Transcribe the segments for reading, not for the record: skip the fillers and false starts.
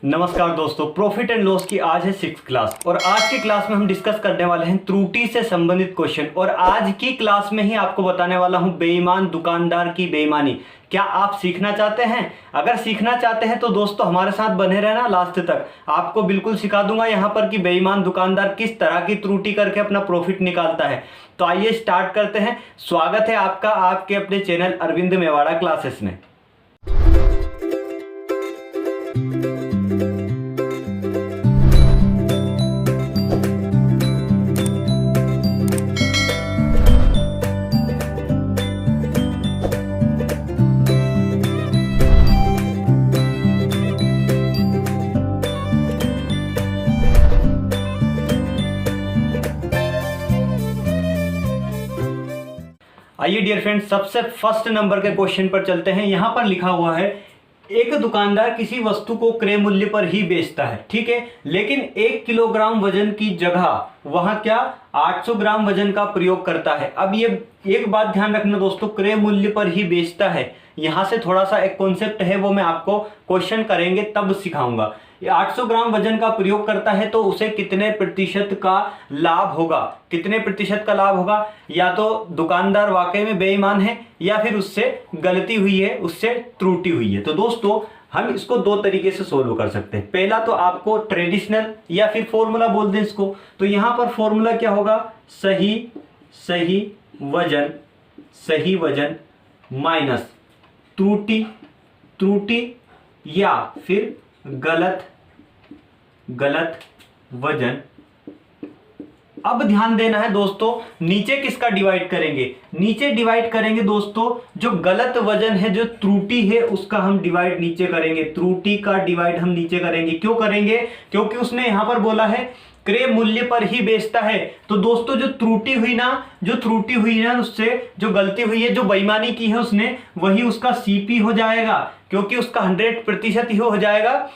नमस्कार दोस्तों, profit and loss की आज है 6th क्लास और आज की क्लास में हम डिस्कस करने वाले हैं त्रुटि से संबंधित क्वेश्चन। और आज की क्लास में ही आपको बताने वाला हूं बेईमान दुकानदार की बेईमानी। क्या आप सीखना चाहते हैं? अगर सीखना चाहते हैं तो दोस्तों हमारे साथ बने रहना लास्ट तक। आपको बिल्कुल सिखा दूंगा यहाँ पर कि बेईमान दुकानदार किस तरह की त्रुटि करके अपना प्रॉफिट निकालता है। तो आइए स्टार्ट करते हैं। स्वागत है आपका आपके अपने चैनल अरविंद मेवाड़ा क्लासेस में। आइए डियर फ्रेंड्स, सबसे फर्स्ट नंबर के क्वेश्चन पर चलते हैं। यहां पर लिखा हुआ है एक दुकानदार किसी वस्तु को क्रय मूल्य पर ही बेचता है, ठीक है, लेकिन 1 किलोग्राम वजन की जगह वहां क्या 800 ग्राम वजन का प्रयोग करता है। अब ये एक बात ध्यान रखना दोस्तों, क्रय मूल्य पर ही बेचता है, यहां से थोड़ा सा एक कॉन्सेप्ट है वो मैं आपको क्वेश्चन करेंगे तब सिखाऊंगा। ये 800 ग्राम वजन का प्रयोग करता है तो उसे कितने प्रतिशत का लाभ होगा? कितने प्रतिशत का लाभ होगा? या तो दुकानदार वाकई में बेईमान है या फिर उससे गलती हुई है, उससे त्रुटि हुई है। तो दोस्तों हम इसको दो तरीके से सोल्व कर सकते हैं। पहला तो आपको ट्रेडिशनल या फिर फॉर्मूला बोल दें इसको। तो यहां पर फॉर्मूला क्या होगा? सही वजन माइनस त्रुटि या फिर गलत वजन। अब ध्यान देना है दोस्तों, नीचे किसका डिवाइड करेंगे? नीचे डिवाइड करेंगे दोस्तों जो गलत वजन है, जो त्रुटि है उसका हम डिवाइड नीचे करेंगे। त्रुटि का डिवाइड हम नीचे करेंगे। क्यों करेंगे? क्योंकि उसने यहां पर बोला है क्रय मूल्य पर ही बेचता है। तो दोस्तों जो त्रुटि हुई ना उससे जो गलती हुई है, जो बेईमानी की है उसने, वही उसका सीपी हो जाएगा, क्योंकि उसका 100% ही हो जाएगा।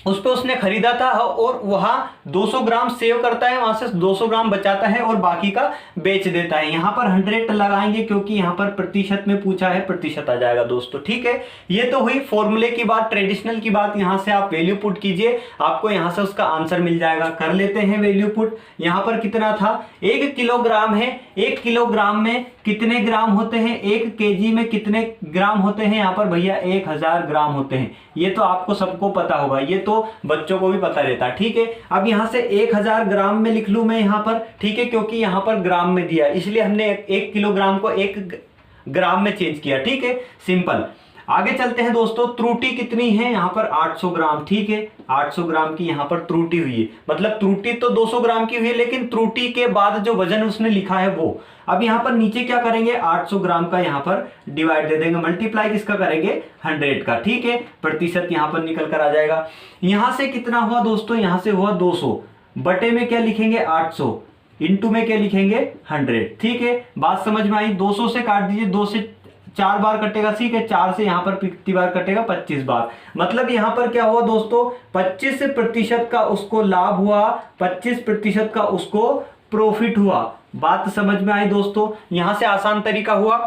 उस पर उसने खरीदा था और वहां 200 ग्राम सेव करता है, वहां से 200 ग्राम बचाता है और बाकी का बेच देता है। यहां पर 100 लगाएंगे क्योंकि यहां पर प्रतिशत में पूछा है, प्रतिशत आ जाएगा दोस्तों, ठीक है। ये तो हुई फॉर्मूले की बात, ट्रेडिशनल की बात। यहां से आप वैल्यू पुट कीजिए, आपको यहां से उसका आंसर मिल जाएगा। कर लेते हैं वैल्यू पुट। यहां पर कितना था? 1 किलोग्राम है। 1 किलोग्राम में कितने ग्राम होते हैं? 1 केजी में कितने ग्राम होते हैं? यहां पर भैया 1000 ग्राम होते हैं। ये तो आपको सबको पता होगा, ये तो बच्चों को भी पता रहता है, ठीक है। अब यहां से 1000 ग्राम में लिख लूं मैं यहां पर, ठीक है, क्योंकि यहां पर ग्राम में दिया, इसलिए हमने 1 किलोग्राम को 1 ग्राम में चेंज किया, ठीक है, सिंपल। आगे चलते हैं दोस्तों। त्रुटि कितनी है? यहां पर 800 ग्राम, ठीक है, 800 ग्राम की यहां पर त्रुटि हुई है। मतलब त्रुटि तो 200 ग्राम की हुई है, लेकिन त्रुटि के बाद जो वजन उसने लिखा है वो। अब यहां पर नीचे क्या करेंगे? 800 ग्राम का यहां पर डिवाइड दे देंगे, मल्टीप्लाई किसका करेंगे? 100 का, ठीक है। प्रतिशत यहां पर निकल कर आ जाएगा। यहां से कितना हुआ दोस्तों? यहां से हुआ 200, बटे में क्या लिखेंगे? 800, इंटू में क्या लिखेंगे? 100, ठीक है। बात समझ में आई? 200 से काट दीजिए, 2 से 4 बार कटेगा, ठीक है, 4 से यहां पर कितनी बार कटेगा? 25 बार। मतलब यहां पर क्या हुआ दोस्तों? 25% का उसको लाभ हुआ, 25% का उसको प्रॉफिट हुआ। बात समझ में आई दोस्तों? यहां से आसान तरीका हुआ।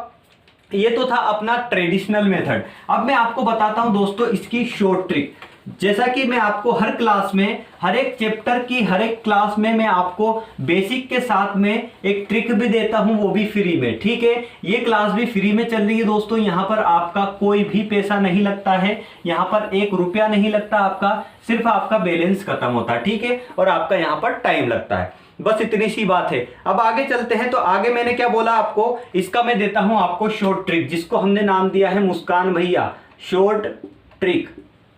ये तो था अपना ट्रेडिशनल मेथड। अब मैं आपको बताता हूं दोस्तों इसकी शॉर्ट ट्रिक। जैसा कि मैं आपको हर क्लास में, हर एक चैप्टर की हर एक क्लास में मैं आपको बेसिक के साथ में एक ट्रिक भी देता हूं, वो भी फ्री में, ठीक है। ये क्लास भी फ्री में चल रही है दोस्तों। यहां पर आपका कोई भी पैसा नहीं लगता है, यहां पर 1 रुपया नहीं लगता आपका, सिर्फ आपका बैलेंस खत्म होता है, ठीक है, और आपका यहां पर टाइम लगता है। बस इतनी सी बात है। अब आगे चलते हैं। तो आगे मैंने क्या बोला आपको? इसका मैं देता हूं आपको शॉर्ट ट्रिक, जिसको हमने नाम दिया है मुस्कान भैया, शॉर्ट ट्रिक।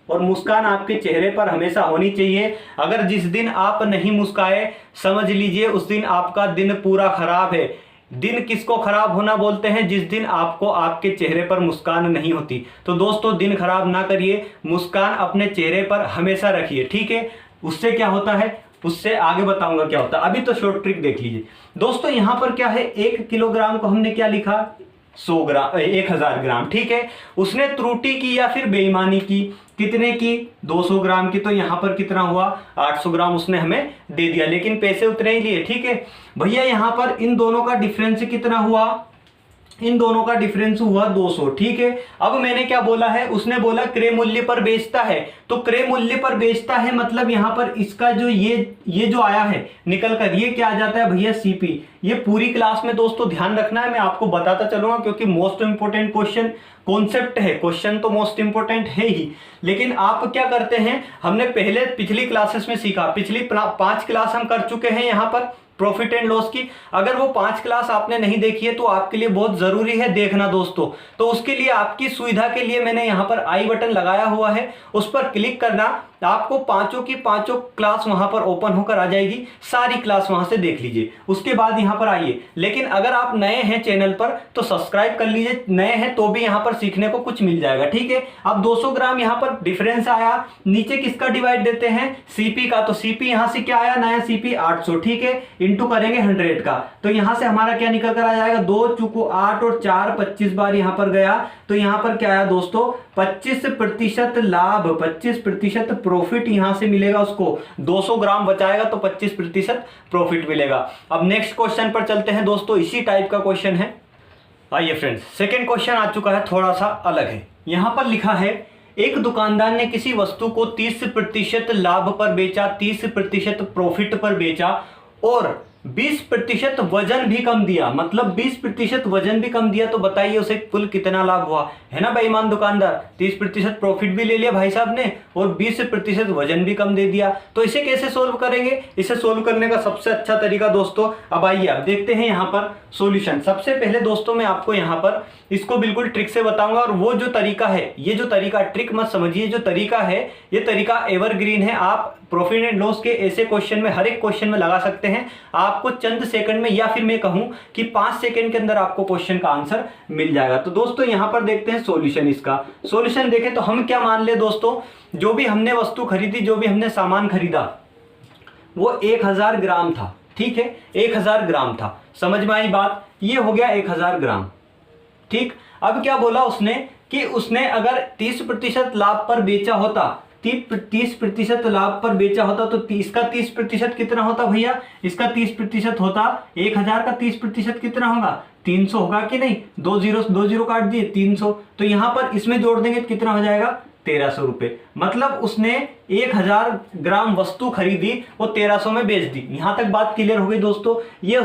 और मुस्कान आपके चेहरे पर हमेशा होनी चाहिए। अगर जिस दिन आप नहीं मुस्काए, समझ लीजिए उस दिन आपका दिन पूरा खराब है। दिन किसको खराब होना बोलते हैं? जिस दिन आपको आपके चेहरे पर मुस्कान नहीं होती। तो दोस्तों दिन खराब ना करिए, मुस्कान अपने चेहरे पर हमेशा रखिए, ठीक है। उससे क्या होता है, उससे आगे बताऊंगा क्या होता है। अभी तो शॉर्ट ट्रिक देख लीजिए दोस्तों। यहां पर क्या है? 1 किलोग्राम को हमने क्या लिखा? 100 ग्राम, 1000 ग्राम, ठीक है। उसने त्रुटि की या फिर बेईमानी की, कितने की? 200 ग्राम की। तो यहां पर कितना हुआ? 800 ग्राम उसने हमें दे दिया, लेकिन पैसे उतने ही लिए, ठीक है भैया। यहां पर इन दोनों का डिफरेंस कितना हुआ? इन दोनों का डिफरेंस हुआ 200। ठीक है, अब मैंने क्या बोला है, उसने बोला क्रय मूल्य पर बेचता है, तो क्रय मूल्य पर बेचता है मतलब यहां पर इसका जो ये जो आया है निकल कर, ये क्या आ जाता है भैया सीपी। ये पूरी क्लास में दोस्तों ध्यान रखना है, मैं आपको बताता चलूंगा क्योंकि मोस्ट इंपोर्टेंट क्वेश्चन कॉन्सेप्ट है, क्वेश्चन तो मोस्ट इंपोर्टेंट है ही, लेकिन आप क्या करते हैं, हमने पहले पिछली क्लासेस में सीखा, पिछली 5 क्लास हम कर चुके हैं यहां पर प्रॉफिट एंड लॉस की। अगर वो 5 क्लास आपने नहीं देखी है तो आपके लिए बहुत जरूरी है देखना दोस्तों। तो उसके लिए आपकी सुविधा के लिए मैंने यहां पर आई बटन लगाया हुआ है, उस पर क्लिक करना, आपको पांचों की पांचों क्लास वहां पर ओपन होकर आ जाएगी, सारी क्लास वहां से देख लीजिए, उसके बाद यहां पर आइए। लेकिन अगर आप नए हैं चैनल पर तो सब्सक्राइब कर लीजिए, नए हैं तो भी यहां पर सीखने को कुछ मिल जाएगा। ठीक है, अब 200 ग्राम यहां पर डिफरेंस आया, नीचे किसका डिवाइड देते हैं, सीपी का, तो सीपी यहां से क्या आया, नया सीपी 800। ठीक है, इंटू करेंगे 100 का, तो यहां से हमारा क्या निकल कर आ जाएगा, 2 चूको 8 और 4 25 बार यहां पर गया, तो यहां पर क्या आया दोस्तों 25% लाभ, 25% प्रॉफिट यहां से मिलेगा उसको। 200 ग्राम बचाएगा तो 25% प्रॉफिट मिलेगा। अब नेक्स्ट क्वेश्चन पर चलते हैं दोस्तों, इसी टाइप का क्वेश्चन है। आइए फ्रेंड्स, सेकंड क्वेश्चन आ चुका है, थोड़ा सा अलग है। यहां पर लिखा है, एक दुकानदार ने किसी वस्तु को 30% लाभ पर बेचा, 30% प्रॉफिट पर बेचा और 20% वजन भी कम दिया, मतलब 20% वजन भी कम दिया, तो बताइए उसे कुल कितना लाभ हुआ, है ना बेईमान दुकानदार। 30% प्रॉफिट भी ले लिया भाई साहब ने और 20% वजन भी कम दे दिया। तो इसे कैसे सोल्व करेंगे, इसे सोल्व करने का सबसे अच्छा तरीका दोस्तों, अब आइए आप देखते हैं यहाँ पर सॉल्यूशन। सबसे पहले दोस्तों मैं आपको यहाँ पर इसको बिल्कुल ट्रिक से बताऊंगा, और वो जो तरीका है, ये जो तरीका, ट्रिक मत समझिए, जो तरीका है ये तरीका एवरग्रीन है। आप प्रॉफिट एंड लॉस के ऐसे क्वेश्चन में, हर एक क्वेश्चन में लगा सकते हैं, आपको चंद सेकंड में, या फिर मैं कहूं कि 5 सेकंड के अंदर आपको क्वेश्चन का आंसर मिल जाएगा। तो दोस्तों यहां पर देखते हैं सॉल्यूशन। इसका सॉल्यूशन देखें तो हम क्या मान ले दोस्तों, जो भी हमने वस्तु खरीदी, जो भी हमने सामान खरीदा वो 1000 ग्राम था। ठीक है, 1000 ग्राम था, समझ में आई बात, ये हो गया 1000 ग्राम। ठीक, अब क्या बोला उसने कि उसने अगर 30% लाभ पर बेचा होता, 30% लाभ पर बेचा होता, तो इसका 30% कितना होता भैया, इसका 30% होता, 1000 का 30% कितना होगा, 300 होगा कि नहीं, 2 जीरो काट दिए, 300। तो यहां पर इसमें जोड़ देंगे तो कितना हो जाएगा, 1300 रुपए। मतलब उसने 1000 ग्राम वस्तु खरीदी, वो 1300 में बेच दी। यहां तक बात क्लियर हो गई दोस्तों। ये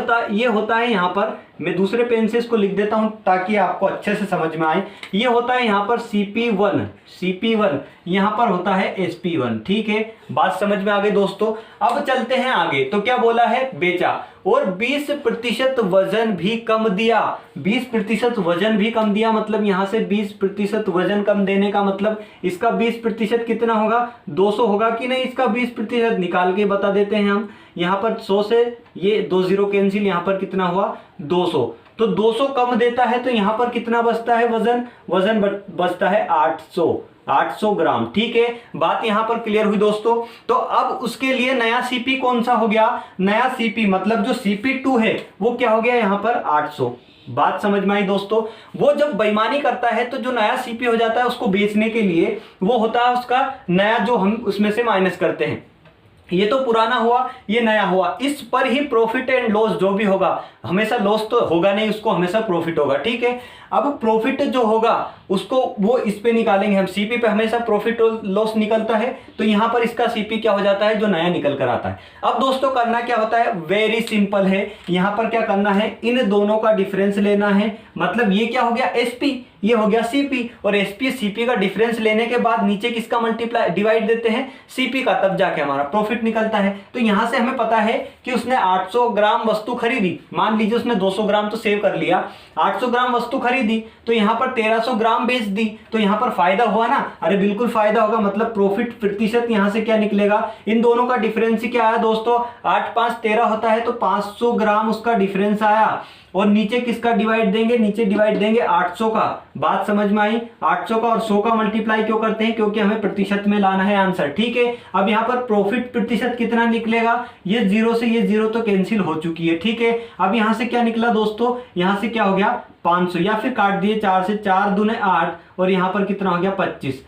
होता है यहां पर, मैं दूसरे पेन से इसको लिख देता हूं ताकि आपको अच्छे से समझ में आए। ये होता है यहां पर CP1, यहां पर होता है SP1। ठीक है, बात समझ में आ गई दोस्तों। अब चलते हैं आगे, तो क्या बोला है, बेचा और 20% वजन भी कम दिया, 20% वजन भी कम दिया, मतलब यहां से 20% वजन कम देने का मतलब इसका 20% कितना होगा, 200 होगा कि नहीं। इसका 20% निकाल के बता देते हैं हम, यहां पर 100 से ये 2 जीरो कैंसिल, यहां पर कितना हुआ 200, तो 200 कम देता है, तो यहां पर कितना बचता है, वजन बचता है 800 ग्राम। ठीक है, बात यहां पर क्लियर हुई दोस्तों। तो अब उसके लिए नया सीपी कौन सा हो गया, नया सीपी मतलब जो CP2 है वो क्या हो गया यहां पर 800। बात समझ में आई दोस्तों। वो जब बेईमानी करता है तो जो नया सीपी हो जाता है उसको बेचने के लिए वो होता है उसका नया, जो हम उसमें से माइनस करते हैं। ये तो पुराना हुआ, ये नया हुआ, इस पर ही प्रॉफिट एंड लॉस जो भी होगा, हमेशा लॉस तो होगा नहीं, उसको हमेशा प्रॉफिट होगा। ठीक है, अब प्रॉफिट जो होगा उसको वो इस पे निकालेंगे हम, सीपी पे हमेशा प्रॉफिट और लॉस निकलता है, तो यहां पर इसका सीपी क्या हो जाता है, जो नया निकल कर आता है। अब दोस्तों करना क्या होता है, वेरी सिंपल है। यहां पर क्या करना है, इन दोनों का डिफरेंस लेना है, मतलब ये क्या हो गया SP, ये हो गया CP, और SP CP का डिफरेंस लेने के बाद नीचे किसका मल्टीप्लाई डिवाइड देते हैं, CP का, तब जाके हमारा प्रॉफिट निकलता है। तो यहां से हमें पता है कि उसने 800 ग्राम वस्तु खरीदी, मान लीजिए उसने 200 ग्राम तो सेव कर लिया, 800 ग्राम वस्तु खरीदी, तो यहां पर 1300 ग्राम बेच दी, तो यहां पर फायदा हुआ ना, अरे बिल्कुल फायदा होगा, मतलब प्रॉफिट प्रतिशत यहां से क्या निकलेगा, इन दोनों का डिफरेंस ही क्या आया दोस्तों, 8 5 13 होता है, तो 500 ग्राम उसका डिफरेंस आया। और नीचे किसका डिवाइड देंगे, नीचे डिवाइड देंगे 800 का। बात समझ में आई, 800 का और 100 का मल्टीप्लाई क्यों करते हैं, क्योंकि हमें प्रतिशत में लाना है आंसर। ठीक है, अब यहाँ पर प्रॉफिट प्रतिशत कितना निकलेगा, ये 0 से ये 0 तो कैंसिल हो चुकी है। ठीक है, अब यहाँ से क्या निकला दोस्तों, यहाँ से क्या हो गया 500, या फिर काट दिए 4 से, 4 दूने 8, और यहाँ पर कितना हो गया 25,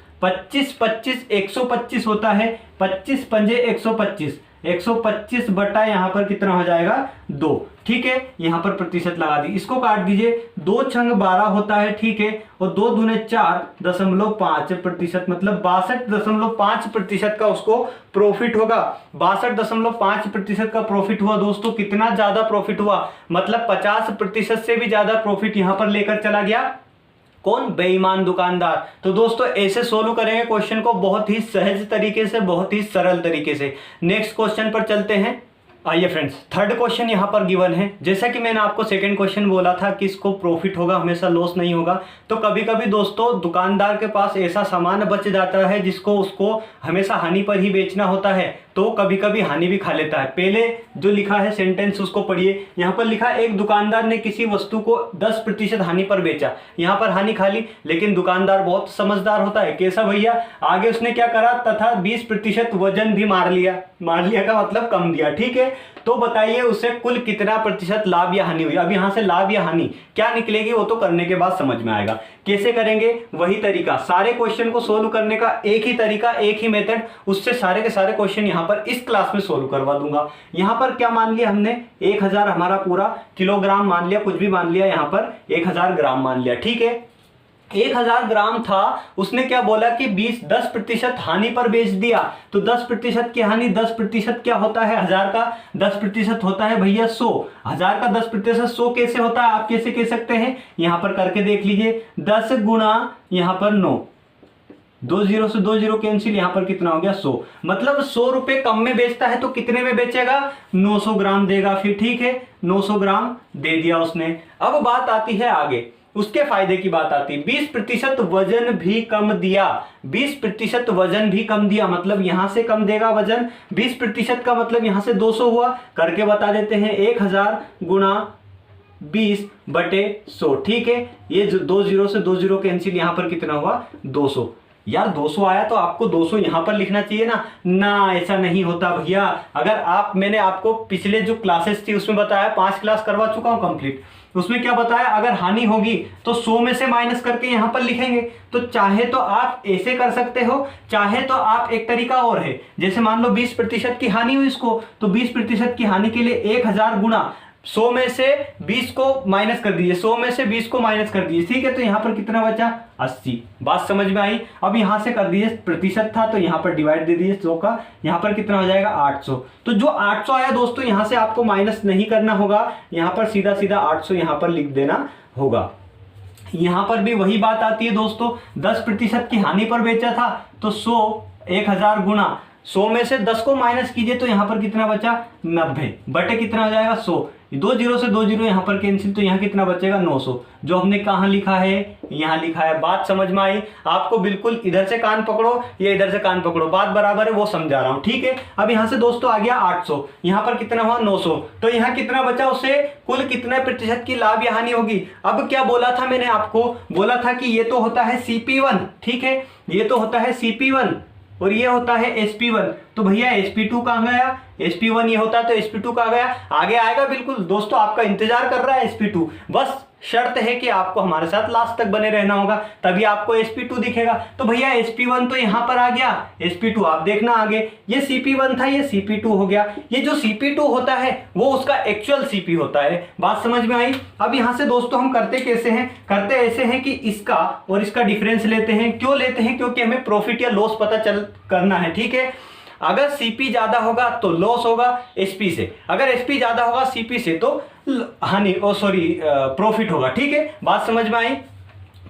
125 होता है, 25 पंजे 125, 125 बटा यहाँ पर कितना हो जाएगा 2। ठीक है, यहां पर प्रतिशत लगा दी, इसको काट दीजिए, 2 छंग 12 होता है, ठीक है, और 2 दूने 4.5% मतलब 62.5% का उसको प्रॉफिट होगा। 62.5% का प्रॉफिट हुआ दोस्तों। कितना ज्यादा प्रॉफिट हुआ, मतलब 50% से भी ज्यादा प्रॉफिट यहां पर लेकर चला गया कौन, बेईमान दुकानदार। तो दोस्तों ऐसे सोल्व करेंगे क्वेश्चन को बहुत ही सहज तरीके से, बहुत ही सरल तरीके से। नेक्स्ट क्वेश्चन पर चलते हैं। आइए फ्रेंड्स, थर्ड क्वेश्चन यहां पर गिवन है। जैसा कि मैंने आपको सेकंड क्वेश्चन बोला था कि इसको प्रॉफिट होगा, हमेशा लॉस नहीं होगा। तो कभी कभी दोस्तों दुकानदार के पास ऐसा सामान बच जाता है जिसको उसको हमेशा हानि पर ही बेचना होता है, तो कभी कभी हानि भी खा लेता है। पहले जो लिखा है सेंटेंस उसको पढ़िए। यहां पर लिखा है एक दुकानदार ने किसी वस्तु को 10% हानि पर बेचा। यहां पर हानि खा ली, लेकिन दुकानदार बहुत समझदार होता है। कैसा भैया, आगे उसने क्या करा, तथा 20% वजन भी मार लिया। मार लिया का मतलब कम दिया, ठीक है। तो बताइए उसे कुल कितना प्रतिशत लाभ या हानि हुई। अब यहां से लाभ या हानि क्या निकलेगी वो तो करने के बाद समझ में आएगा। कैसे करेंगे, वही तरीका, सारे क्वेश्चन को सोल्व करने का एक ही तरीका, एक ही मेथड, उससे सारे के सारे क्वेश्चन यहां पर इस क्लास में सोल्व करवा दूंगा। यहां पर क्या मान लिया हमने, 1000 हमारा पूरा किलोग्राम मान लिया, कुछ भी मान लिया, यहां पर 1000 ग्राम मान लिया, ठीक है। 1000 ग्राम था, उसने क्या बोला कि 10% हानि पर बेच दिया। तो 10% की हानि, 10% क्या होता है, 1000 का 10% होता है भैया 100। 1000 का 10% 100 कैसे होता है, आप कैसे कह सकते हैं, यहां पर करके देख लीजिए। 10 गुना यहां पर 9, 2 0 से 2 0 कैंसिल, यहां पर कितना हो गया 100। मतलब 100 रुपए कम में बेचता है तो कितने में बेचेगा, 900 ग्राम देगा फिर, ठीक है, 900 ग्राम दे दिया उसने। अब बात आती है आगे, उसके फायदे की बात आती है। 20% वजन भी कम दिया, 20% वजन भी कम दिया, मतलब यहां से कम देगा वजन। 20% का मतलब यहां से 200 हुआ, करके बता देते हैं, 1000 गुना 20/100, ठीक है। ये 2 0 से 2 0 कैंसिल, यहां पर कितना हुआ 200। यार 200 आया तो आपको 200 यहां पर लिखना चाहिए ना, ऐसा नहीं होता भैया। अगर आप, मैंने आपको पिछले जो क्लासेस थी उसमें बताया, 5 क्लास करवा चुका हूं कंप्लीट, उसमें क्या बताया, अगर हानि होगी तो 100 में से माइनस करके यहां पर लिखेंगे। तो चाहे तो आप ऐसे कर सकते हो, चाहे तो आप, एक तरीका और है, जैसे मान लो 20% की हानि हुई इसको, तो 20% की हानि के लिए 1000 गुना 100 में से 20 को माइनस कर दीजिए, 100 में से 20 को माइनस कर दीजिए, ठीक है। तो यहां पर कितना बचा, 80। बात समझ में आई। अब यहां से कर दीजिए, प्रतिशत था तो यहां पर डिवाइड दे दीजिए 100 का, यहां पर कितना हो जाएगा 800। तो जो 800 आया दोस्तों, यहां से आपको माइनस नहीं करना होगा, यहां पर सीधा सीधा 800 यहां पर लिख देना होगा। यहां पर भी वही बात आती है दोस्तों, 10% की हानि पर बेचा था तो 1000 गुना 100 में से 10 को माइनस कीजिए, तो यहां पर कितना बचा 90 बटे कितना हो जाएगा 100। 2 0 से 2 0 यहां पर कैंसिल, तो यहां कितना बचेगा 900, जो हमने कहां लिखा है, यहां लिखा है। बात समझ में आई आपको, बिल्कुल इधर से कान पकड़ो या इधर से कान पकड़ो, बात बराबर है, वो समझा रहा हूं, ठीक है। अब यहां से दोस्तों आ गया 800, यहां पर कितना हुआ 900, तो यहां कितना बचा, उससे कुल कितने प्रतिशत की लाभ या हानि होगी। अब क्या बोला था मैंने आपको, बोला था कि ये तो होता है CP1, ठीक है, ये तो होता है CP1 और ये होता है SP1। तो भैया SP2 कहां गया, SP1 ये होता है तो SP2 कहां गया, आगे आएगा बिल्कुल दोस्तों, आपका इंतजार कर रहा है SP2। बस शर्त है कि आपको हमारे साथ लास्ट तक बने रहना होगा, तभी आपको SP2 दिखेगा। तो भैया SP1 तो यहां पर आ गया, SP2 आप देखना आगे, ये CP1 था, ये CP2 हो गया। ये जो CP2 होता है वो उसका एक्चुअल CP होता है। बात समझ में आई। अब यहां से दोस्तों हम करते कैसे हैं, करते ऐसे हैं कि इसका और इसका डिफरेंस लेते हैं। क्यों लेते हैं, क्योंकि हमें प्रॉफिट या लॉस पता चल करना है, ठीक है। अगर CP ज्यादा होगा तो लॉस होगा SP से, अगर SP ज्यादा होगा CP से तो हानि, प्रॉफिट होगा, ठीक है। बात समझ में आई,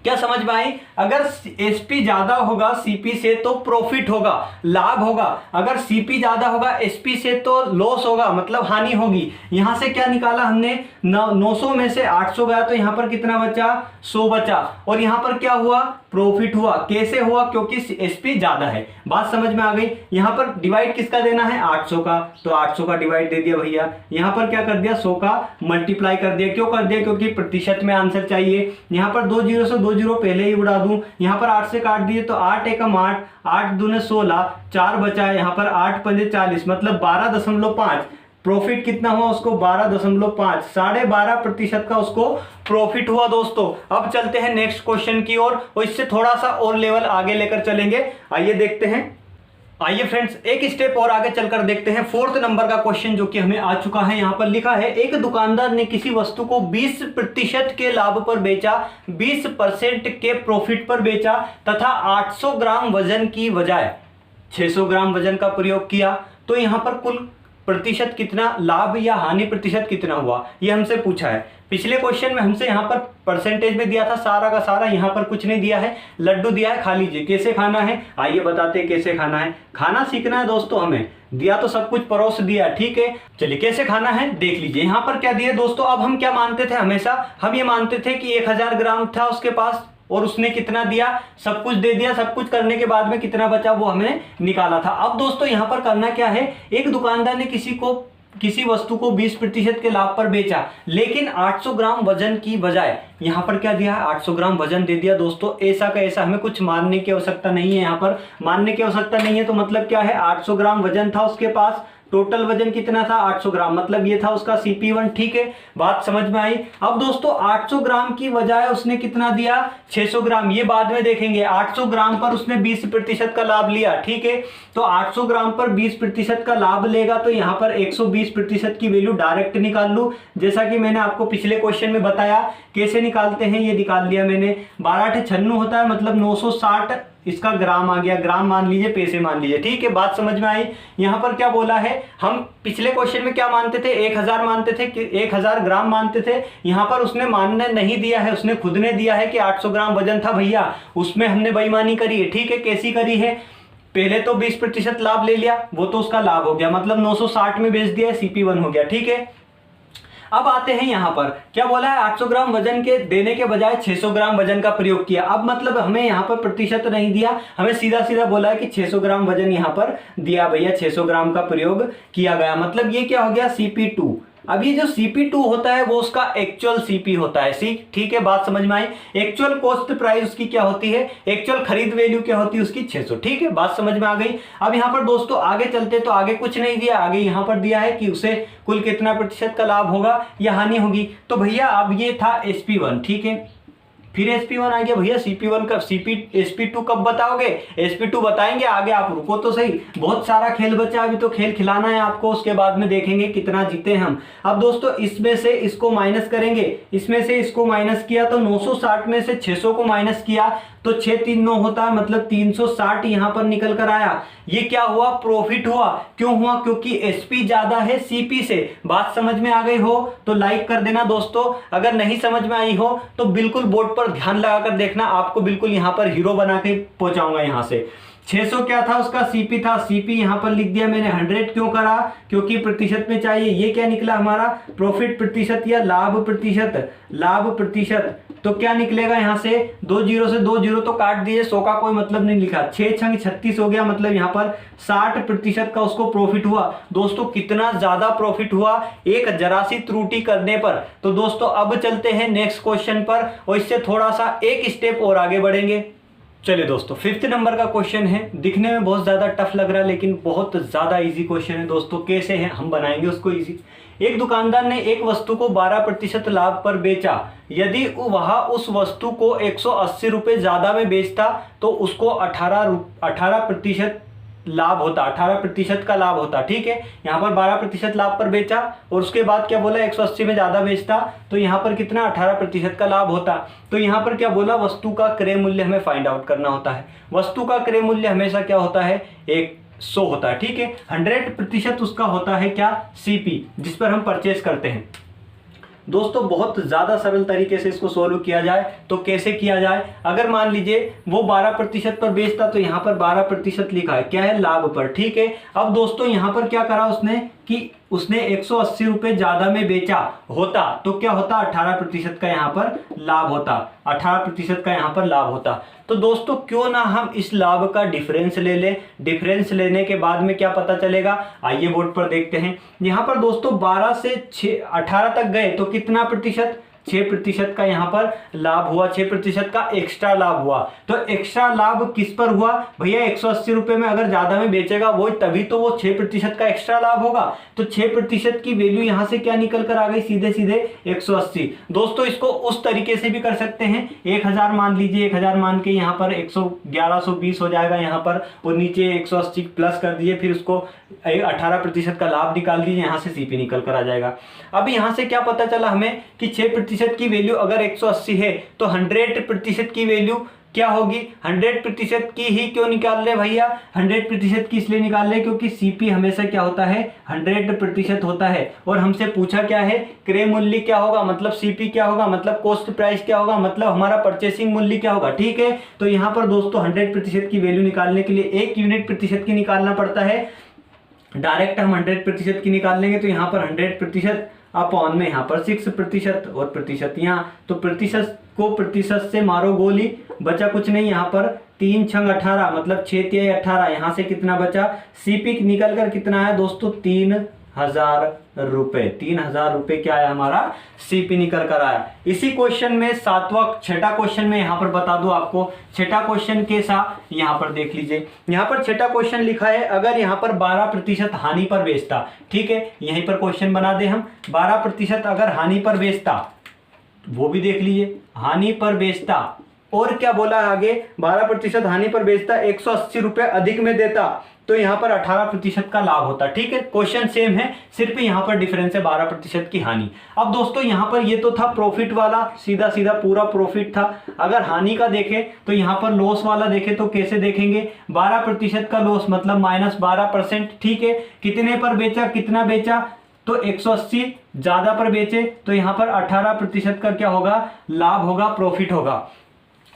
क्या समझ में आई। अगर SP ज्यादा होगा CP से तो प्रॉफिट होगा, लाभ होगा। अगर CP ज्यादा होगा SP से तो लॉस होगा, मतलब हानि होगी। यहां से क्या निकाला हमने, 900 में से 800 गया, तो यहां पर कितना बचा 100 बचा, और यहां पर क्या हुआ, प्रॉफिट हुआ। कैसे हुआ, क्योंकि SP ज्यादा है। बात समझ में आ गई। यहां पर डिवाइड किसका देना है, 800 का, तो 800 का डिवाइड दे दिया भैया। यहां पर क्या कर दिया, 100 का मल्टीप्लाई कर दिया। क्यों कर दिया, क्योंकि प्रतिशत में आंसर चाहिए। यहां पर 2 0 से 2 0 पहले ही उड़ा दूं, यहां पर 8 से काट दिए तो 8 एकम 8, 8 दूने 16, 4 बचा, यहां पर 8 पंजे 40, मतलब 12.5। प्रॉफिट कितना हुआ उसको, 12.5, 12.5% का उसको प्रॉफिट हुआ दोस्तों। अब चलते हैं नेक्स्ट क्वेश्चन की ओर, और इससे थोड़ा सा और लेवल आगे लेकर चलेंगे। आइए देखते हैं। आइए फ्रेंड्स एक स्टेप और आगे चलकर देखते हैं फोर्थ नंबर का क्वेश्चन जो कि हमें आ चुका है। यहां पर लिखा है एक दुकानदार ने किसी वस्तु को 20% के लाभ पर बेचा, 20% के प्रॉफिट पर बेचा तथा 800 ग्राम वजन की बजाय 600 ग्राम वजन का प्रयोग किया, तो यहां पर कुल प्रतिशत कितना लाभ या हानि प्रतिशत कितना हुआ, यह हमसे पूछा है। पिछले क्वेश्चन में हमसे यहाँ पर परसेंटेज में दिया था सारा का सारा, यहाँ पर कुछ नहीं दिया है, लड्डू दिया है, खा लीजिए। कैसे खाना है आइए बताते हैं कैसे खाना है। खाना सीखना है दोस्तों, हमें दिया तो सब कुछ परोस दिया, ठीक है। चलिए कैसे खाना है देख लीजिए। यहाँ पर क्या दिया दोस्तों, अब हम क्या मानते थे, हमेशा हम ये मानते थे कि 1000 ग्राम था उसके पास और उसने कितना दिया, सब कुछ दे दिया, सब कुछ करने के बाद में कितना बचा वो हमने निकाला था। अब दोस्तों यहाँ पर करना क्या है, एक दुकानदार ने किसी वस्तु को 20% के लाभ पर बेचा, लेकिन 800 ग्राम वजन की बजाय यहाँ पर क्या दिया है, 800 ग्राम वजन दे दिया। दोस्तों ऐसा का ऐसा, हमें कुछ मानने की आवश्यकता नहीं है, यहाँ पर मानने की आवश्यकता नहीं है। तो मतलब क्या है, 800 ग्राम वजन था उसके पास, टोटल वजन कितना था 800 ग्राम, मतलब ये था उसका CP1, ठीक है, बात समझ में आई। अब दोस्तों 800 ग्राम की बजाय उसने कितना दिया, 600 ग्राम, ये बाद में देखेंगे। 800 ग्राम पर उसने 20% का लाभ लिया, ठीक है। तो 800 ग्राम पर 20% का लाभ लेगा तो यहाँ पर 120% की वैल्यू डायरेक्ट निकाल लूँ, जैसा कि मैंने आपको पिछले क्वेश्चन में बताया कैसे निकालते हैं, ये निकाल लिया मैंने। 12×96 होता है, मतलब 960 इसका ग्राम आ गया, ग्राम मान लीजिए, पैसे मान लीजिए, ठीक है, बात समझ में आई। यहाँ पर क्या बोला है, हम पिछले क्वेश्चन में क्या मानते थे, 1000 मानते थे, 1000 ग्राम मानते थे। यहाँ पर उसने मानने नहीं दिया है, उसने खुद ने दिया है कि 800 ग्राम वजन था भैया, उसमें हमने बेईमानी करी है, ठीक है। कैसी करी है, पहले तो 20% लाभ ले लिया, वो तो उसका लाभ हो गया, मतलब 960 में बेच दिया, CP1 हो गया, ठीक है। अब आते हैं यहाँ पर क्या बोला है, 800 ग्राम वजन के देने के बजाय 600 ग्राम वजन का प्रयोग किया। अब मतलब हमें यहाँ पर प्रतिशत नहीं दिया, हमें सीधा सीधा बोला है कि 600 ग्राम वजन यहाँ पर दिया भैया, 600 ग्राम का प्रयोग किया गया, मतलब ये क्या हो गया, CP2। अब ये जो CP2 होता है वो उसका एक्चुअल CP होता है, ठीक है, बात समझ में आई। एक्चुअल कॉस्ट प्राइस उसकी क्या होती है, एक्चुअल खरीद वैल्यू क्या होती है उसकी 600, ठीक है, बात समझ में आ गई। अब यहाँ पर दोस्तों आगे चलते, तो आगे कुछ नहीं दिया, आगे यहाँ पर दिया है कि उसे कुल कितना प्रतिशत का लाभ होगा या हानि होगी। तो भैया अब ये था SP1, ठीक है, फिर SP1 आ गया भैया, CP1 का SP2 कब बताओगे, SP2 बताएंगे आगे, आप रुको तो सही, बहुत सारा खेल बचा, अभी तो खेल खिलाना है आपको, उसके बाद में देखेंगे कितना जीते हम। अब दोस्तों इसमें से इसको माइनस करेंगे, इसमें से इसको माइनस किया तो 960 में से 600 को माइनस किया तो 6×3=9 होता है, मतलब 360 यहां पर निकल कर आया। ये क्या हुआ, प्रॉफिट हुआ। क्यों हुआ, क्योंकि SP ज्यादा है CP से। बात समझ में आ गई हो तो लाइक कर देना दोस्तों, अगर नहीं समझ में आई हो तो बिल्कुल बोर्ड पर ध्यान लगाकर देखना, आपको बिल्कुल यहां पर हीरो बना के पहुंचाऊंगा। यहां से 600 क्या था उसका, CP था, CP यहां पर लिख दिया मैंने। 100 क्यों करा, क्योंकि प्रतिशत में चाहिए। ये क्या निकला हमारा, प्रॉफिट प्रतिशत या लाभ प्रतिशत, लाभ प्रतिशत। तो क्या निकलेगा यहाँ से, 2 0 से 2 0 तो काट दिए, 100 का कोई मतलब नहीं लिखा, 6×6 36 हो गया, मतलब यहाँ पर 60% का उसको प्रॉफिट हुआ। दोस्तों कितना ज्यादा प्रॉफिट हुआ एक जरा सी त्रुटि करने पर। तो दोस्तों अब चलते हैं नेक्स्ट क्वेश्चन पर, और इससे थोड़ा सा एक स्टेप और आगे बढ़ेंगे। चलिए दोस्तों 5th नंबर का क्वेश्चन है, दिखने में बहुत ज्यादा टफ लग रहा है लेकिन बहुत ज्यादा इजी क्वेश्चन है दोस्तों। कैसे है हम बनाएंगे उसको इजी। एक दुकानदार ने एक वस्तु को 12% लाभ पर बेचा, यदि वह उस वस्तु को 180 रुपये ज्यादा में बेचता तो उसको 18% लाभ होता, 18% का लाभ होता, ठीक है। यहाँ पर 12% लाभ पर बेचा और उसके बाद क्या बोला, 180 में ज्यादा बेचता तो यहाँ पर कितना, 18% का लाभ होता। तो यहाँ पर क्या बोला, वस्तु का क्रय मूल्य हमें फाइंड आउट करना होता है। वस्तु का क्रय मूल्य हमेशा क्या होता है, 100 होता है, ठीक है। 100% उसका होता है क्या, CP, जिस पर हम परचेस करते हैं। दोस्तों बहुत ज़्यादा सरल तरीके से इसको सोल्व किया जाए तो कैसे किया जाए, अगर मान लीजिए वो 12% पर बेचता तो यहाँ पर 12% लिखा है, क्या है, लाभ पर, ठीक है। अब दोस्तों यहाँ पर क्या करा उसने कि उसने 180 रुपये ज्यादा में बेचा होता तो क्या होता, 18% का यहाँ पर लाभ होता, 18% का यहाँ पर लाभ होता। तो दोस्तों क्यों ना हम इस लाभ का डिफरेंस ले लें, डिफरेंस लेने के बाद में क्या पता चलेगा, आइए बोर्ड पर देखते हैं। यहाँ पर दोस्तों 12 से 18 तक गए तो कितना प्रतिशत, 6% का यहाँ पर लाभ हुआ, 6% का एक्स्ट्रा लाभ हुआ। तो एक्स्ट्रा लाभ किस पर हुआ भैया, 180 रुपए में अगर ज्यादा में बेचेगा वो, तभी तो वो 6% का एक्स्ट्रा लाभ होगा। तो 6% की वैल्यू यहां से क्या निकल कर आ गई, सीधे सीधे 180। दोस्तों इसको उस तरीके से भी कर सकते हैं, 1000 मान लीजिए, 1000 मान के यहाँ पर 1120 हो जाएगा यहाँ पर, और नीचे 180 प्लस कर दीजिए, फिर उसको 18% का लाभ निकाल दीजिए, यहाँ से सीपी निकल कर आ जाएगा। अब यहाँ से क्या पता चला हमें कि 6% की वैल्यू अगर 180 है तो 100% की वैल्यू क्या होगी, 100% की ही क्यों निकाल रहे भैया, 100% की इसलिए निकाल रहे क्योंकि सीपी हमेशा क्या होता है, 100% होता है। और हमसे पूछा क्या है, क्रय मूल्य क्या होगा, मतलब सीपी क्या होगा, मतलब कॉस्ट प्राइस क्या होगा, मतलब हमारा परचेसिंग मूल्य क्या होगा। ठीक है, तो यहाँ पर दोस्तों 100% की वैल्यू निकालने के लिए 1 यूनिट प्रतिशत की निकालना पड़ता है। डायरेक्ट हम 100% की निकाल लेंगे तो यहाँ पर 100% अपॉन में यहाँ पर 6% और प्रतिशत यहाँ, तो प्रतिशत को प्रतिशत से मारो गोली, बचा कुछ नहीं, यहाँ पर 3 छंग 18 मतलब 6 तिहाई 18, यहाँ से कितना बचा, सीपी निकल कर कितना आया दोस्तों, 3000 रुपए, 3000 रुपए क्या आया हमारा, सीपी निकल कर आया। इसी क्वेश्चन में छठा क्वेश्चन में यहाँ पर बता दूं आपको, छठा क्वेश्चन कैसा, यहाँ पर देख लीजिए, यहाँ पर छठा क्वेश्चन लिखा है, अगर यहाँ पर 12% हानि पर बेचता, ठीक है, यहीं पर क्वेश्चन बना दे हम, 12% अगर हानि पर बेचता, वो भी देख लीजिए, हानि पर बेचता, और क्या बोला आगे, 12% हानि पर बेचता, 180 रुपए अधिक में देता, तो यहाँ पर 18% का लाभ होता। ठीक है, क्वेश्चन सेम है, सिर्फ यहाँ पर डिफरेंस है 12% की हानि। अब दोस्तों यहाँ पर ये तो था प्रॉफिट वाला, सीधा सीधा पूरा प्रॉफिट था। अगर हानि का देखें तो यहाँ पर लॉस वाला देखें तो कैसे देखेंगे, 12% का लॉस मतलब -12%। ठीक है, कितने पर बेचा, कितना बेचा, तो 180 ज्यादा पर बेचे, तो यहाँ पर 18% का क्या होगा, लाभ होगा, प्रॉफिट होगा।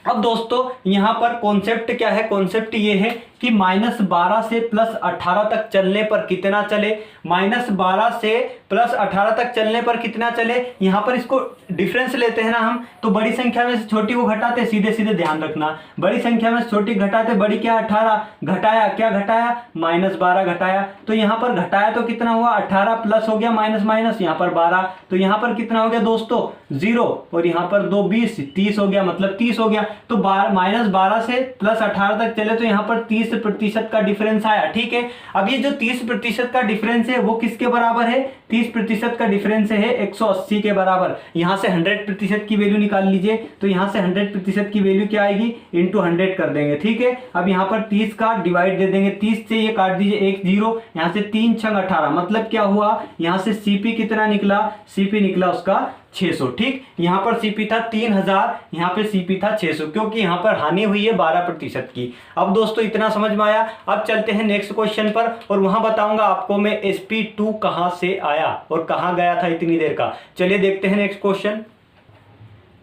अब दोस्तों यहाँ पर कॉन्सेप्ट क्या है, कॉन्सेप्ट ये है कि -12 से +18 तक चलने पर कितना चले, -12 से +18 तक चलने पर कितना चले। यहाँ पर इसको डिफरेंस लेते हैं ना हम, तो बड़ी संख्या में से छोटी को घटाते, सीधे सीधे ध्यान रखना, बड़ी संख्या में से छोटी घटाते, बड़ी क्या 18, घटाया क्या घटाया, -12 घटाया, तो यहाँ पर घटाया तो कितना हुआ, 18 प्लस हो गया माइनस माइनस, यहाँ पर 12, तो यहाँ पर कितना हो गया दोस्तों 0, और यहाँ पर 2 20 30 हो गया, मतलब 30 हो गया। तो -12 से +18 तक चले तो यहाँ पर 30% का डिफरेंस आया। ठीक है, अब ये जो 30% का डिफरेंस है वो किसके बराबर है, 30% का डिफरेंस है 180 के बराबर। यहां से 100% की वैल्यू निकाल लीजिए, तो यहां से 100% की वैल्यू क्या आएगी, इंटू 100 कर देंगे। ठीक है, अब यहाँ पर 30 का डिवाइड दे देंगे, 30 से ये काट दीजिए, 1 0, यहाँ से 3 छंग 18, मतलब क्या हुआ, यहाँ से सीपी कितना निकला, सीपी निकला उसका 600। ठीक, यहाँ पर सीपी था 3000, यहाँ पे सीपी था 600, क्योंकि यहाँ पर हानि हुई है 12% की। अब दोस्तों इतना समझ में आया। अब चलते हैं नेक्स्ट क्वेश्चन पर, और वहां बताऊंगा आपको मैं SP2 कहां से आया और कहां गया था इतनी देर का। चलिए देखते हैं नेक्स्ट क्वेश्चन।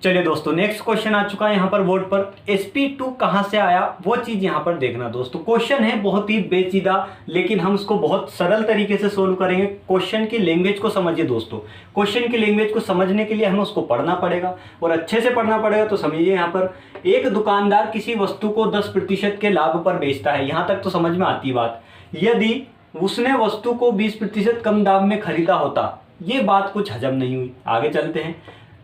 चलिए दोस्तों नेक्स्ट क्वेश्चन आ चुका है यहाँ पर बोर्ड पर, SP2 कहां से आया वो चीज यहाँ पर देखना दोस्तों। क्वेश्चन है बहुत ही पेचीदा, लेकिन हम उसको बहुत सरल तरीके से सोल्व करेंगे। क्वेश्चन की लैंग्वेज को समझिए दोस्तों, क्वेश्चन की लैंग्वेज को समझने के लिए हमें उसको पढ़ना पड़ेगा, और अच्छे से पढ़ना पड़ेगा। तो समझिए यहाँ पर, एक दुकानदार किसी वस्तु को 10% के लाभ पर बेचता है, यहां तक तो समझ में आती बात। यदि उसने वस्तु को 20% कम दाम में खरीदा होता, ये बात कुछ हजम नहीं हुई, आगे चलते हैं,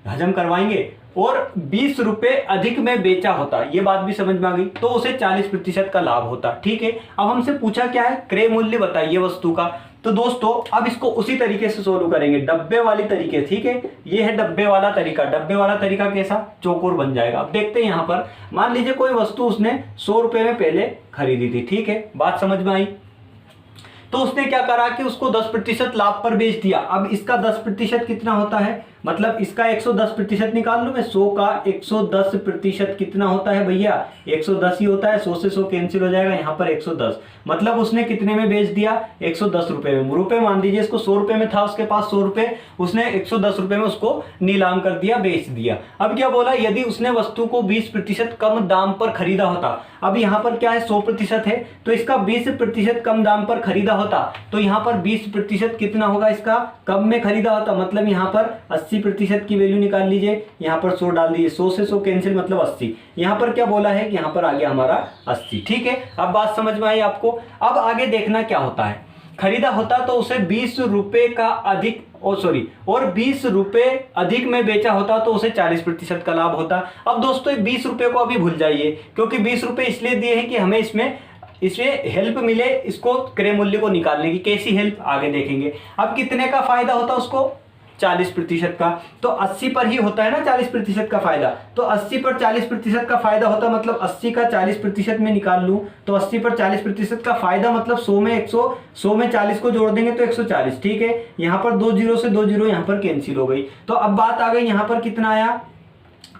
हजम करवाएंगे, और 20 रुपए अधिक में बेचा होता, ये बात भी समझ में आ गई, तो उसे 40% का लाभ होता। ठीक है, अब हमसे पूछा क्या है, क्रय मूल्य बताइए वस्तु का। तो दोस्तों अब इसको उसी तरीके से सोल्व करेंगे, डब्बे वाली तरीके। ठीक है, ये है डब्बे वाला तरीका। डब्बे वाला तरीका कैसा, चौकोर बन जाएगा। अब देखते हैं यहाँ पर, मान लीजिए कोई वस्तु उसने 100 रुपए में पहले खरीदी थी। ठीक है, बात समझ में आई। तो उसने क्या करा कि उसको 10% लाभ पर बेच दिया। अब इसका 10% कितना होता है, मतलब इसका 110% निकाल लो मैं, 100 का 110% कितना होता है भैया, 110 ही होता है। 100 से 100 कैंसिल हो जाएगा, यहाँ पर 110, मतलब उसने कितने में बेच दिया, 110 रुपए में। रुपए मान दीजिए इसको, 100 रुपए में था उसके पास 100 रुपए, उसने 110 रुपए में उसको नीलाम कर दिया, बेच दिया। अब क्या बोला, यदि उसने वस्तु को 20% कम दाम पर खरीदा होता। अब यहाँ पर क्या है, 100% है, तो इसका 20% कम दाम पर खरीदा होता, तो यहाँ पर 20% कितना होगा, इसका कम में खरीदा होता, मतलब यहाँ पर 80% की वैल्यू निकाल लीजिए, यहाँ पर 100 डाल दीजिए, 100 से 100 कैंसिल, मतलब 80। यहाँ पर क्या बोला है कि यहाँ पर आ गया हमारा 80। ठीक है, अब बात समझ में आई आपको। अब आगे देखना क्या होता है, खरीदा होता तो उसे 20 रुपए का अधिक और 20 रुपए अधिक में बेचा होता तो उसे 40% का लाभ होता। अब दोस्तों 20 रुपए को अभी भूल जाइए, क्योंकि 20 रुपए इसलिए दिए हैं कि हमें इसमें हेल्प मिले इसको क्रय मूल्य को निकालने की। कैसी हेल्प आगे देखेंगे। अब कितने का फायदा होता उसको, 40% का। तो 80 पर ही होता है ना 40% का फायदा, तो 80 पर 40% का फायदा होता, मतलब 80 का 40% में निकाल लूं तो 80 पर 40% का फायदा मतलब 100 में 100 में 40 को जोड़ देंगे तो 140। ठीक है, यहां पर 2 जीरो से 2 जीरो यहां पर कैंसिल हो गई। तो अब बात आ गई यहां पर कितना आया,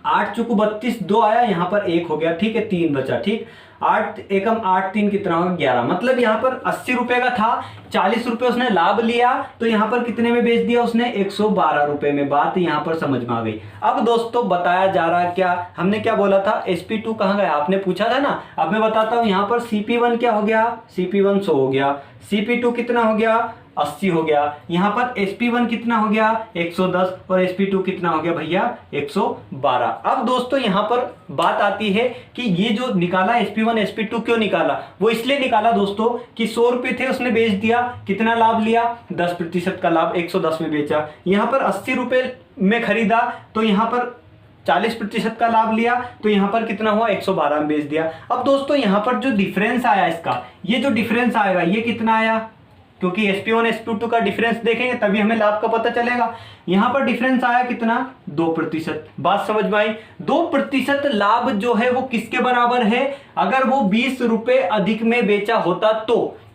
8 चुकू 32, 2 आया, यहां पर 1 हो गया। ठीक है, 3 बचा। ठीक, 8 एकम 8 3 कितना होगा, 11। मतलब यहां पर 80 रुपए का था, 40 रुपए उसने लाभ लिया, तो यहां पर कितने में बेच दिया उसने, 112 रुपए में। बात यहां पर समझ में आ गई। अब दोस्तों बताया जा रहा है क्या, हमने क्या बोला था, SP2 कहां गया, आपने पूछा था ना। अब मैं बताता हूं, यहां पर CP1 क्या हो गया, CP1 100 हो गया, CP2 कितना हो गया, 80 हो गया। यहां पर SP1 कितना हो गया, 110, और SP2 कितना हो गया भैया, 112। अब दोस्तों यहां पर बात आती है कि ये जो निकाला SP1 SP2 क्यों निकाला, वो इसलिए निकाला दोस्तों कि 100 रुपए थे, उसने बेच दिया, कितना लाभ लिया, 10% का लाभ, 110 में बेचा। यहां पर 80 रुपए में खरीदा तो यहां पर 40% का लाभ लिया, तो यहां पर कितना हुआ, 112 में बेच दिया। अब दोस्तों यहां पर जो डिफरेंस आया इसका, ये जो डिफरेंस आएगा ये कितना आया, क्योंकि SP1 SP2 का डिफरेंस देखेंगे तभी हमें लाभ का पता चलेगा। यहां पर डिफरेंस आया कितना, 2%। बात समझ में आई। 2% लाभ जो है वो किसके बराबर है, अगर वो 20 रुपए अधिक में बेचा होता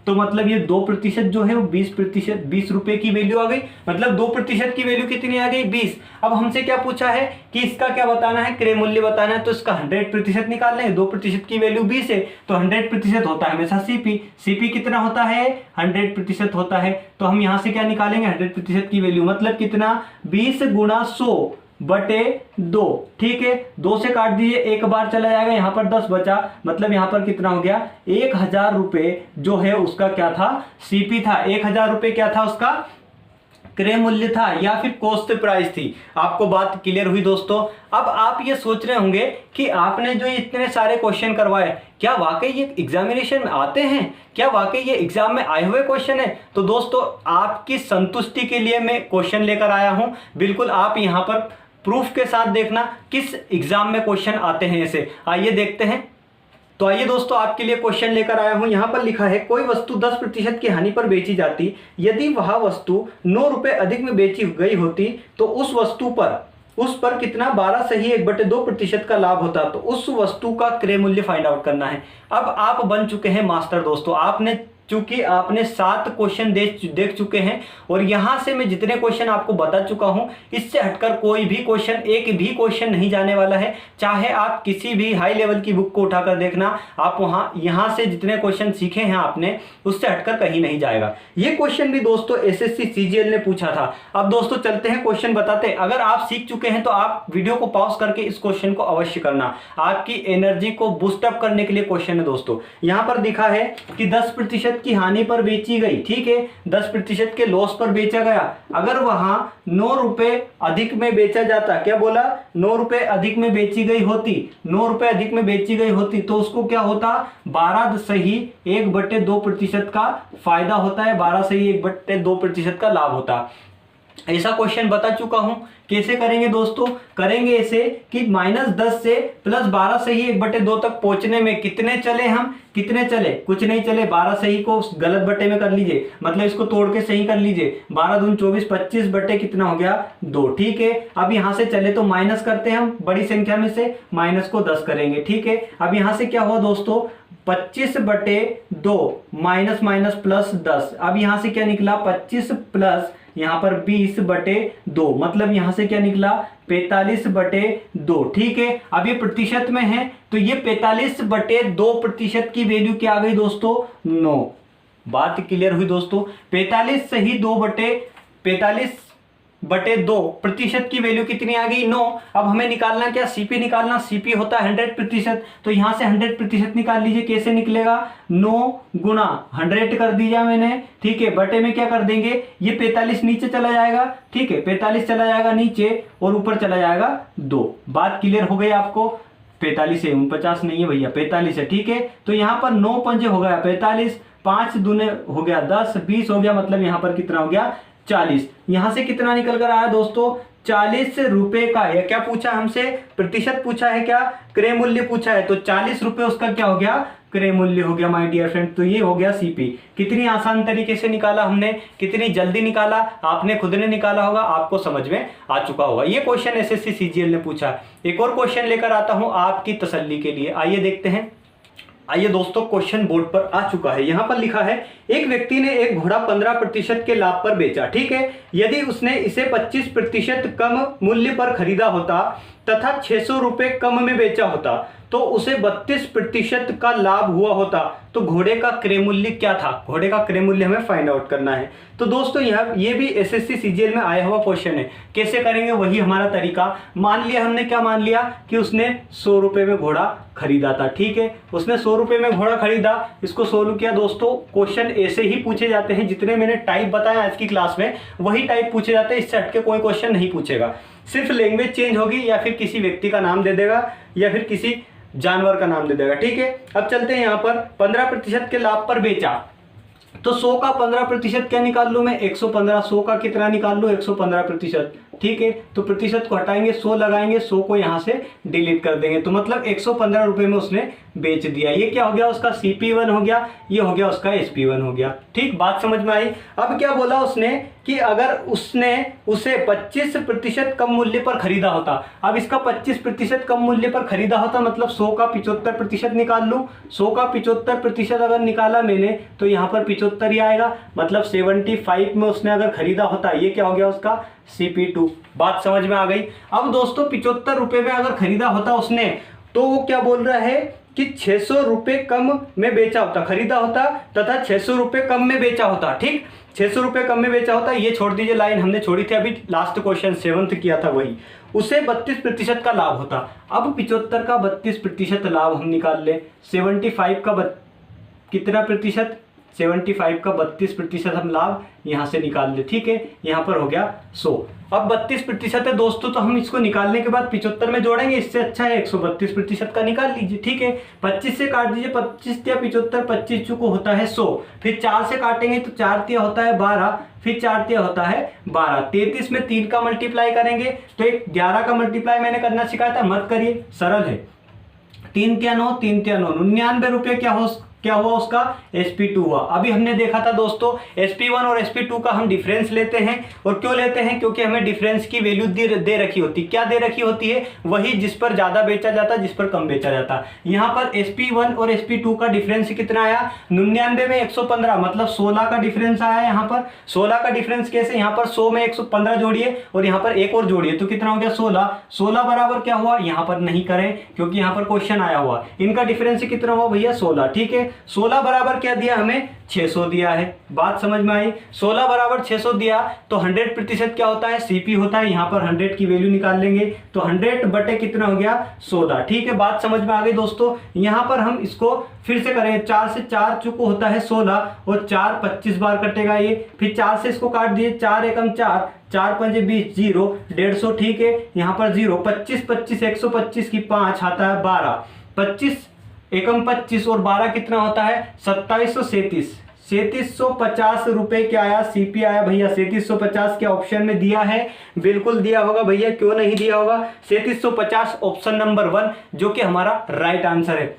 तो मतलब ये 2% जो है वो 20%, 20 रुपए की वैल्यू आ गई, मतलब 2% की वैल्यू कितनी आ गई, 20। अब हमसे क्या पूछा है कि इसका क्या बताना है, क्रय मूल्य बताना है, तो इसका 100% निकालना है। 2% की वैल्यू 20 है, तो 100% होता है हमेशा CP कितना होता है, 100% होता है। तो हम यहां से क्या निकालेंगे, 100% की वैल्यू, मतलब कितना, 20 गुणा 100 बटे 2। ठीक है, 2 से काट दीजिए, एक बार चला जाएगा, यहां पर 10 बचा, मतलब यहां पर कितना हो गया, 1000 रुपए जो है उसका क्या था, CP था। 1000 रुपए क्या था उसका, क्रय मूल्य था या फिर कॉस्ट प्राइस थी। आपको बात क्लियर हुई दोस्तों। अब आप ये सोच रहे होंगे कि आपने जो इतने सारे क्वेश्चन करवाए, क्या वाकई ये एग्जामिनेशन में आते हैं, क्या वाकई ये एग्जाम में आए हुए क्वेश्चन है। तो दोस्तों आपकी संतुष्टि के लिए मैं क्वेश्चन लेकर आया हूं, बिल्कुल आप यहां पर प्रूफ के साथ देखना किस एग्जाम में क्वेश्चन आते हैं ऐसे। आइए देखते हैं। तो आइए दोस्तों आपके लिए क्वेश्चन लेकर आया हूं। यहां पर लिखा है, कोई वस्तु 10% की हानि पर बेची जाती, यदि वह वस्तु 9 रुपए अधिक में बेची गई होती तो उस पर कितना, 12 सही 1/2% का लाभ होता। तो उस वस्तु का क्रय मूल्य फाइंड आउट करना है। अब आप बन चुके हैं मास्टर दोस्तों, चूंकि आपने 7 क्वेश्चन देख चुके हैं और यहां से मैं जितने क्वेश्चन आपको बता चुका हूं, इससे हटकर कोई भी क्वेश्चन, एक भी क्वेश्चन नहीं जाने वाला है। चाहे आप किसी भी हाई लेवल की बुक को उठाकर देखना, आप यहां से जितने क्वेश्चन सीखे हैं आपने, उससे हटकर कहीं नहीं जाएगा। ये क्वेश्चन भी दोस्तों SSC CGL ने पूछा था। अब दोस्तों चलते हैं क्वेश्चन बताते। अगर आप सीख चुके हैं तो आप वीडियो को पॉज करके इस क्वेश्चन को अवश्य करना, आपकी एनर्जी को बूस्टअप करने के लिए क्वेश्चन है दोस्तों। यहां पर दिखा है कि 10% की हानि पर बेची गई, ठीक है, 10% के लॉस पर बेचा गया। अगर वहां 9 रुपए अधिक में बेचा जाता, क्या बोला, 9 रुपए अधिक में बेची गई होती, 9 रुपए अधिक में बेची गई होती तो उसको क्या होता, 12 सही 1/2% का फायदा होता है, 12 सही 1/2% का लाभ होता। ऐसा क्वेश्चन बता चुका हूं। कैसे करेंगे दोस्तों, करेंगे ऐसे कि -10 से +12 सही 1/2 तक पहुंचने में कितने चले, हम कितने चले, कुछ नहीं चले। 12 सही को गलत बटे में कर लीजिए, मतलब इसको तोड़ के सही कर लीजिए। 12 दूनी 24, 25 बटे कितना हो गया, 2। ठीक है, अब यहां से चले तो माइनस करते हैं हम, बड़ी संख्या में से माइनस को 10 करेंगे। ठीक है, अब यहां से क्या हुआ दोस्तों, 25/2 माइनस माइनस प्लस 10। अब यहां से क्या निकला, 25 प्लस यहां पर 20/2, मतलब यहां से क्या निकला, 45/2। ठीक है, अब ये प्रतिशत में है तो ये 45/2% की वैल्यू क्या आ गई दोस्तों, 9। बात क्लियर हुई दोस्तों। 45 सही 45/2% की वैल्यू कितनी आ गई, 9। अब हमें निकालना क्या, CP निकालना। CP होता है 100%, तो यहां से 100% निकाल लीजिए। कैसे निकलेगा, 9 गुणा 100 कर दिया मैंने। ठीक है, बटे में क्या कर देंगे, ये 45 नीचे चला जाएगा। ठीक है, 45 चला जाएगा नीचे और ऊपर चला जाएगा 2। बात क्लियर हो गई आपको। 45 है, 49 नहीं है भैया, 45 है। ठीक है, तो यहां पर 9 पंजे हो गया 45, 5 दूने हो गया 10, 20 हो गया, मतलब यहाँ पर कितना हो गया 40। यहां से कितना निकल कर आया दोस्तों 40 रुपए का। यह क्या पूछा हमसे, प्रतिशत पूछा है क्या, क्रय मूल्य पूछा है, तो 40 रुपए उसका क्या हो गया, क्रय मूल्य हो गया माय डियर फ्रेंड। तो ये हो गया सीपी। कितनी आसान तरीके से निकाला हमने, कितनी जल्दी निकाला, आपने खुद ने निकाला होगा, आपको समझ में आ चुका होगा। ये क्वेश्चन एसएससी सीजीएल ने पूछा। एक और क्वेश्चन लेकर आता हूं आपकी तसल्ली के लिए, आइए देखते हैं। आइए दोस्तों, क्वेश्चन बोर्ड पर आ चुका है। यहां पर लिखा है एक व्यक्ति ने एक घोड़ा 15% के लाभ पर बेचा, ठीक है। यदि उसने इसे 25% कम मूल्य पर खरीदा होता तथा 600 रुपए कम में बेचा होता तो उसे 32% का लाभ हुआ होता, तो घोड़े का क्रय मूल्य क्या था। घोड़े का क्रय मूल्य हमें फाइंड आउट करना है। तो दोस्तों ये भी एसएससी सीजीएल में आया हुआ क्वेश्चन है। कैसे करेंगे, वही हमारा तरीका। मान लिया हमने, क्या मान लिया कि उसने 100 रुपए में घोड़ा खरीदा था, ठीक है। उसने 100 रुपए में घोड़ा खरीदा, इसको सोल्व किया। दोस्तों क्वेश्चन ऐसे ही पूछे जाते हैं, जितने मैंने टाइप बताया आज की क्लास में वही टाइप पूछे जाते हैं। इससे हटके कोई क्वेश्चन नहीं पूछेगा। सिर्फ लैंग्वेज चेंज होगी, या फिर किसी व्यक्ति का नाम दे देगा, या फिर किसी जानवर का नाम दे देगा, ठीक है। अब चलते हैं यहाँ पर 15% के लाभ पर बेचा, तो 100 का 15% क्या निकाल लूं मैं, 115। 100 का कितना निकाल लूं, 115%, ठीक है। तो प्रतिशत को हटाएंगे, 100 लगाएंगे, 100 को यहां से डिलीट कर देंगे, तो मतलब 115 रुपए में उसने बेच दिया। ये क्या हो गया, उसका CP1 हो गया, ये हो गया उसका SP1 हो गया, ठीक। बात समझ में आई। अब क्या बोला उसने कि अगर उसने उसे 25% कम मूल्य पर खरीदा होता। अब इसका 25% कम मूल्य पर खरीदा होता, मतलब 100 का 75% निकाल लूं। 100 का 75% अगर निकाला मैंने, तो यहाँ पर 75 ही आएगा, मतलब 75 में उसने अगर खरीदा होता, ये क्या हो गया उसका CP2। बात समझ में आ गई। अब दोस्तों 75 रुपए में अगर खरीदा होता उसने, तो वो क्या बोल रहा है कि 600 रुपए कम में बेचा होता, खरीदा होता तथा 600 रुपए कम में बेचा होता, ठीक। 600 रुपए कम में बेचा होता, ये छोड़ दीजिए, लाइन हमने छोड़ी थी अभी लास्ट क्वेश्चन 7th किया था वही। उसे 32% का लाभ होता। अब 75 का 32% लाभ हम निकाल ले, 75 का कितना प्रतिशत, 75 का 32% हम लाभ यहां से निकाल ले, ठीक है। यहां पर हो गया 100। अब 32% है दोस्तों, तो हम इसको निकालने के बाद 75 में जोड़ेंगे, इससे अच्छा है 132% का निकाल लीजिए, ठीक है। 25 से काट दीजिए, 25 या 75, 25 चुको होता है 100, फिर 4 से काटेंगे तो 4 तिया होता है 12, फिर 4 तिया होता है 12। 33 में 3 का मल्टीप्लाई करेंगे तो एक 11 का मल्टीप्लाई मैंने करना सिखाया था, मत करिए, सरल है। 3 तिया 9, 3 तिया 9, 99 रुपये क्या हुआ उसका SP2 हुआ। अभी हमने देखा था दोस्तों SP1 और SP2 का हम डिफरेंस लेते हैं, और क्यों लेते हैं, क्योंकि हमें डिफरेंस की वैल्यू दे रखी होती। क्या दे रखी होती है, वही जिस पर ज्यादा बेचा जाता, जिस पर कम बेचा जाता। यहाँ पर SP1 और SP2 का डिफरेंस कितना आया, 99 में 115, मतलब 16 का डिफरेंस आया। यहाँ पर 16 का डिफरेंस कैसे, यहाँ पर 100 में 115 जोड़िए और यहाँ पर एक और जोड़िए, तो कितना हो गया 16। 16 बराबर क्या हुआ, यहाँ पर नहीं करें क्योंकि यहाँ पर क्वेश्चन आया हुआ। इनका डिफरेंस कितना हुआ भैया 16, ठीक है। 16 बराबर क्या दिया हमें, 600 दिया है। बात समझ में आई। 16 बराबर 600 दिया, तो 100% क्या होता है, CP होता है। यहाँ पर 100 की वैल्यू निकाल लेंगे, तो 100 बटे कितना हो गया 16, ठीक है। बात समझ में आ गई दोस्तों। यहाँ पर हम इसको फिर से करें, 4 से 4 चुको होता है 16, और 4 25 बार कटेगा ये, फिर 4 से इसको काट दिए, 4 एकम 4, 4 पंजे 20, 0, 150, ठीक है। यहाँ पर 0, 25 25 125 की 5 आता है 12, 25 एकम 25 और 12 कितना होता है 2737। 3750 रुपए क्या आया, CP आया भैया 3750 के ऑप्शन में दिया है, बिल्कुल दिया होगा भैया, क्यों नहीं दिया होगा। 3750 ऑप्शन नंबर 1 जो कि हमारा राइट आंसर है।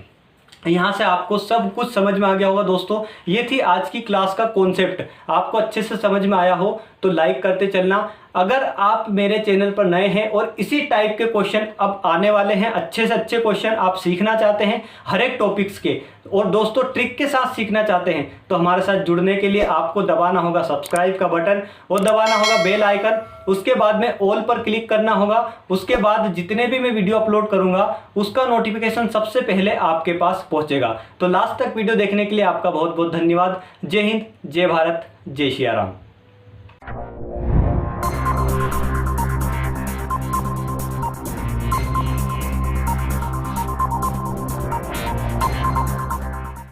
यहां से आपको सब कुछ समझ में आ गया होगा दोस्तों। ये थी आज की क्लास का कॉन्सेप्ट। आपको अच्छे से समझ में आया हो तो लाइक करते चलना। अगर आप मेरे चैनल पर नए हैं और इसी टाइप के क्वेश्चन अब आने वाले हैं, अच्छे से अच्छे क्वेश्चन आप सीखना चाहते हैं हर एक टॉपिक्स के, और दोस्तों ट्रिक के साथ सीखना चाहते हैं, तो हमारे साथ जुड़ने के लिए आपको दबाना होगा सब्सक्राइब का बटन और दबाना होगा बेल आइकन। उसके बाद में ऑल पर क्लिक करना होगा। उसके बाद जितने भी मैं वीडियो अपलोड करूंगा उसका नोटिफिकेशन सबसे पहले आपके पास पहुंचेगा। तो लास्ट तक वीडियो देखने के लिए आपका बहुत बहुत धन्यवाद। जय हिंद, जय भारत, जय श्री राम।